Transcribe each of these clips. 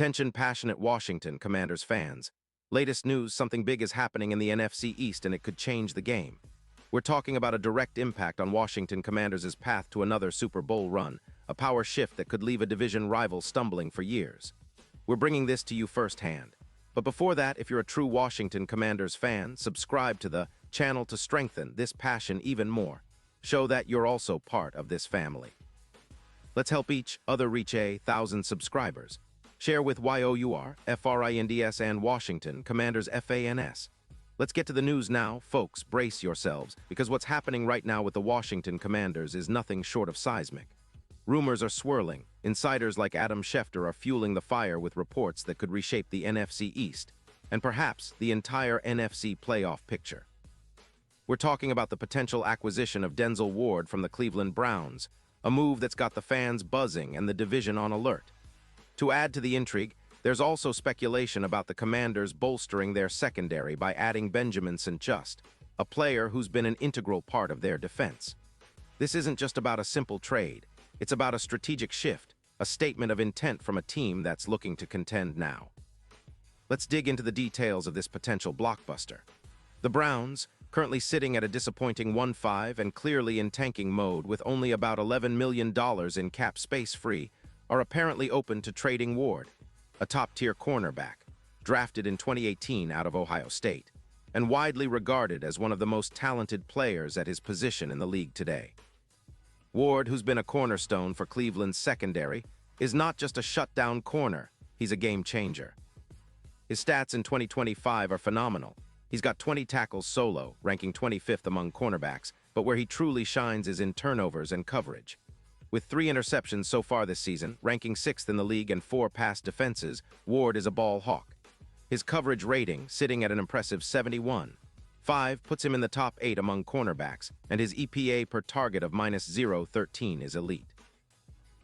Attention passionate Washington Commanders fans. Latest news, something big is happening in the NFC East and it could change the game. We're talking about a direct impact on Washington Commanders' path to another Super Bowl run, a power shift that could leave a division rival stumbling for years. We're bringing this to you firsthand. But before that, if you're a true Washington Commanders fan, subscribe to the channel to strengthen this passion even more. Show that you're also part of this family. Let's help each other reach 1,000 subscribers. Share with YOUR, FRINDS, and Washington Commanders FANS. Let's get to the news now. Folks, brace yourselves, because what's happening right now with the Washington Commanders is nothing short of seismic. Rumors are swirling. Insiders like Adam Schefter are fueling the fire with reports that could reshape the NFC East, and perhaps the entire NFC playoff picture. We're talking about the potential acquisition of Denzel Ward from the Cleveland Browns, a move that's got the fans buzzing and the division on alert. To add to the intrigue, there's also speculation about the Commanders bolstering their secondary by adding Benjamin St-Juste, a player who's been an integral part of their defense. This isn't just about a simple trade. It's about a strategic shift, a statement of intent from a team that's looking to contend now. Let's dig into the details of this potential blockbuster. The Browns, currently sitting at a disappointing 1-5 and clearly in tanking mode with only about $11 million in cap space free, are apparently open to trading Ward, a top-tier cornerback, drafted in 2018 out of Ohio State, and widely regarded as one of the most talented players at his position in the league today. Ward, who's been a cornerstone for Cleveland's secondary, is not just a shutdown corner, he's a game-changer. His stats in 2025 are phenomenal. He's got 20 tackles solo, ranking 25th among cornerbacks, but where he truly shines is in turnovers and coverage. With 3 interceptions so far this season, ranking 6th in the league and 4 pass defenses, Ward is a ball hawk. His coverage rating, sitting at an impressive 71.5, puts him in the top 8 among cornerbacks, and his EPA per target of -0.13 is elite.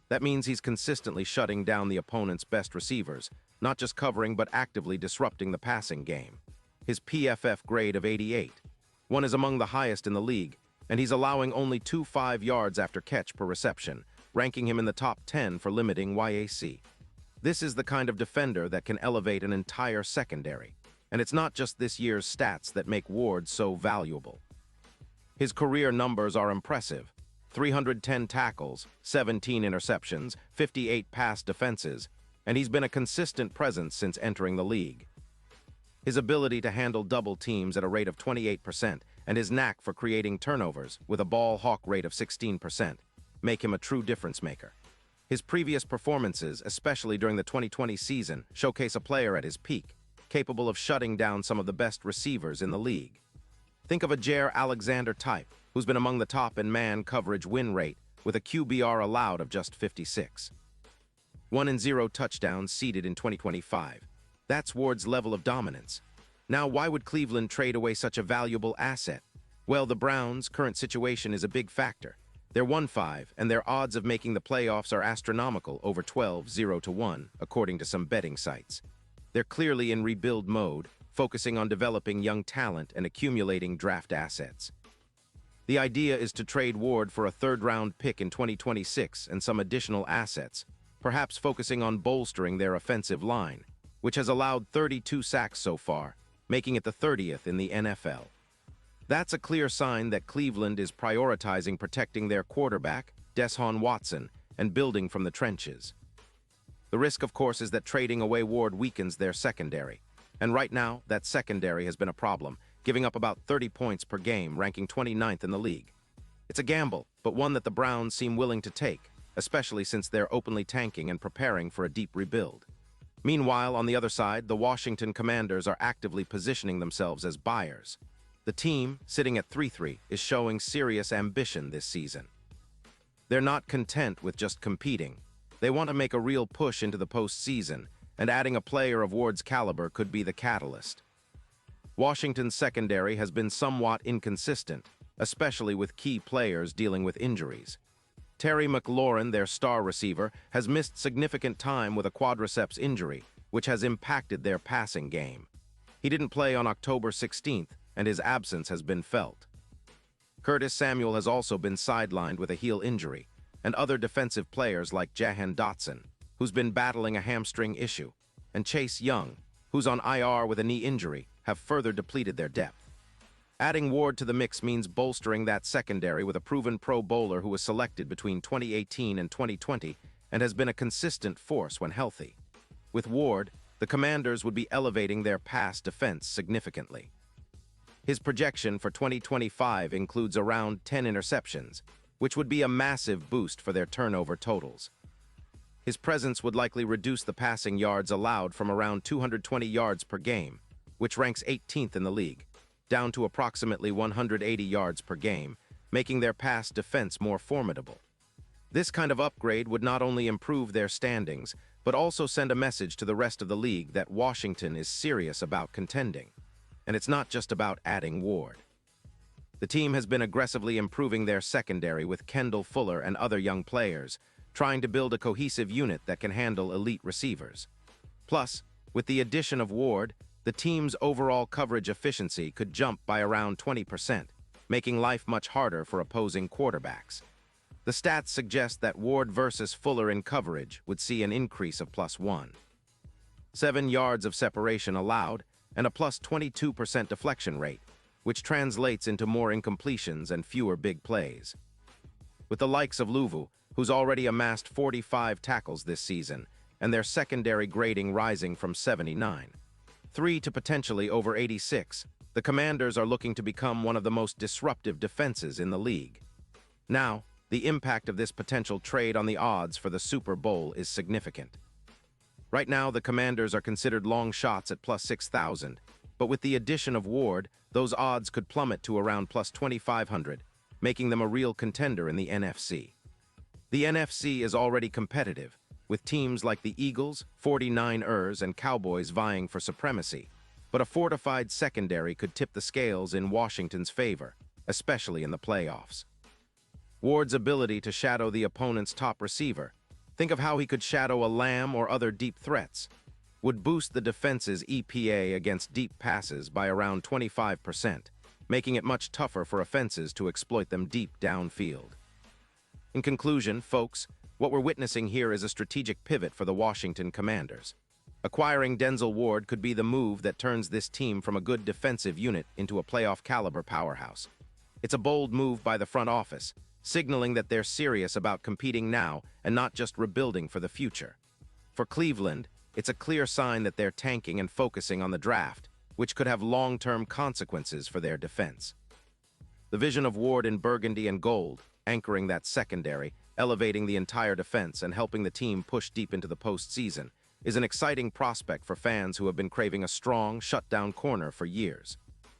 That means he's consistently shutting down the opponent's best receivers, not just covering but actively disrupting the passing game. His PFF grade of 88. One is among the highest in the league, and he's allowing only 2.5 yards after catch per reception, ranking him in the top 10 for limiting YAC. This is the kind of defender that can elevate an entire secondary, and it's not just this year's stats that make Ward so valuable. His career numbers are impressive: 310 tackles, 17 interceptions, 58 pass defenses, and he's been a consistent presence since entering the league. His ability to handle double teams at a rate of 28% and his knack for creating turnovers with a ball hawk rate of 16% make him a true difference maker. His previous performances, especially during the 2020 season, showcase a player at his peak, capable of shutting down some of the best receivers in the league. Think of a Jair Alexander type, who's been among the top in man coverage win rate with a QBR allowed of just 56. 1-0 touchdowns seeded in 2025. That's Ward's level of dominance. Now, why would Cleveland trade away such a valuable asset? Well, the Browns' current situation is a big factor. They're 1-5, and their odds of making the playoffs are astronomical, over 12-0-1, according to some betting sites. They're clearly in rebuild mode, focusing on developing young talent and accumulating draft assets. The idea is to trade Ward for a third-round pick in 2026 and some additional assets, perhaps focusing on bolstering their offensive line, which has allowed 32 sacks so far, making it the 30th in the NFL. That's a clear sign that Cleveland is prioritizing protecting their quarterback, Deshaun Watson, and building from the trenches. The risk, of course, is that trading away Ward weakens their secondary, and right now, that secondary has been a problem, giving up about 30 points per game, ranking 29th in the league. It's a gamble, but one that the Browns seem willing to take, especially since they're openly tanking and preparing for a deep rebuild. Meanwhile, on the other side, the Washington Commanders are actively positioning themselves as buyers. The team, sitting at 3-3, is showing serious ambition this season. They're not content with just competing. They want to make a real push into the postseason, and adding a player of Ward's caliber could be the catalyst. Washington's secondary has been somewhat inconsistent, especially with key players dealing with injuries. Terry McLaurin, their star receiver, has missed significant time with a quadriceps injury, which has impacted their passing game. He didn't play on October 16th, and his absence has been felt. Curtis Samuel has also been sidelined with a heel injury, and other defensive players like Jahan Dotson, who's been battling a hamstring issue, and Chase Young, who's on IR with a knee injury, have further depleted their depth. Adding Ward to the mix means bolstering that secondary with a proven Pro Bowler who was selected between 2018 and 2020 and has been a consistent force when healthy. With Ward, the Commanders would be elevating their pass defense significantly. His projection for 2025 includes around 10 interceptions, which would be a massive boost for their turnover totals. His presence would likely reduce the passing yards allowed from around 220 yards per game, which ranks 18th in the league, down to approximately 180 yards per game, making their pass defense more formidable. This kind of upgrade would not only improve their standings, but also send a message to the rest of the league that Washington is serious about contending. And it's not just about adding Ward. The team has been aggressively improving their secondary with Kendall Fuller and other young players, trying to build a cohesive unit that can handle elite receivers. Plus, with the addition of Ward, the team's overall coverage efficiency could jump by around 20%, making life much harder for opposing quarterbacks. The stats suggest that Ward versus Fuller in coverage would see an increase of +1. 7 yards of separation allowed, and a +22% deflection rate, which translates into more incompletions and fewer big plays. With the likes of Luvu, who's already amassed 45 tackles this season, and their secondary grading rising from 79.3 to potentially over 86, the Commanders are looking to become one of the most disruptive defenses in the league. Now, the impact of this potential trade on the odds for the Super Bowl is significant. Right now, the Commanders are considered long shots at +6,000, but with the addition of Ward, those odds could plummet to around +2,500, making them a real contender in the NFC. The NFC is already competitive, with teams like the Eagles, 49ers, and Cowboys vying for supremacy, but a fortified secondary could tip the scales in Washington's favor, especially in the playoffs. Ward's ability to shadow the opponent's top receiver, think of how he could shadow a Lamb or other deep threats, would boost the defense's EPA against deep passes by around 25%, making it much tougher for offenses to exploit them deep downfield. In conclusion, folks, what we're witnessing here is a strategic pivot for the Washington Commanders. Acquiring Denzel Ward could be the move that turns this team from a good defensive unit into a playoff-caliber powerhouse. It's a bold move by the front office, signaling that they're serious about competing now and not just rebuilding for the future. For Cleveland, it's a clear sign that they're tanking and focusing on the draft, which could have long-term consequences for their defense. The vision of Ward in burgundy and gold, anchoring that secondary, elevating the entire defense and helping the team push deep into the postseason, is an exciting prospect for fans who have been craving a strong, shutdown corner for years.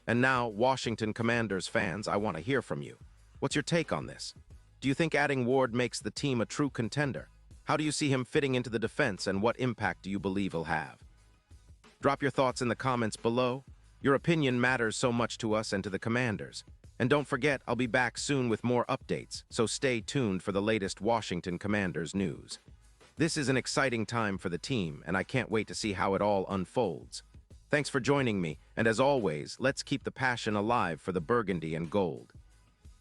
And now, Washington Commanders fans, I want to hear from you. What's your take on this? Do you think adding Ward makes the team a true contender? How do you see him fitting into the defense, and what impact do you believe he'll have? Drop your thoughts in the comments below. Your opinion matters so much to us and to the Commanders. And don't forget, I'll be back soon with more updates, so stay tuned for the latest Washington Commanders news. This is an exciting time for the team, and I can't wait to see how it all unfolds. Thanks for joining me, and as always, let's keep the passion alive for the burgundy and gold.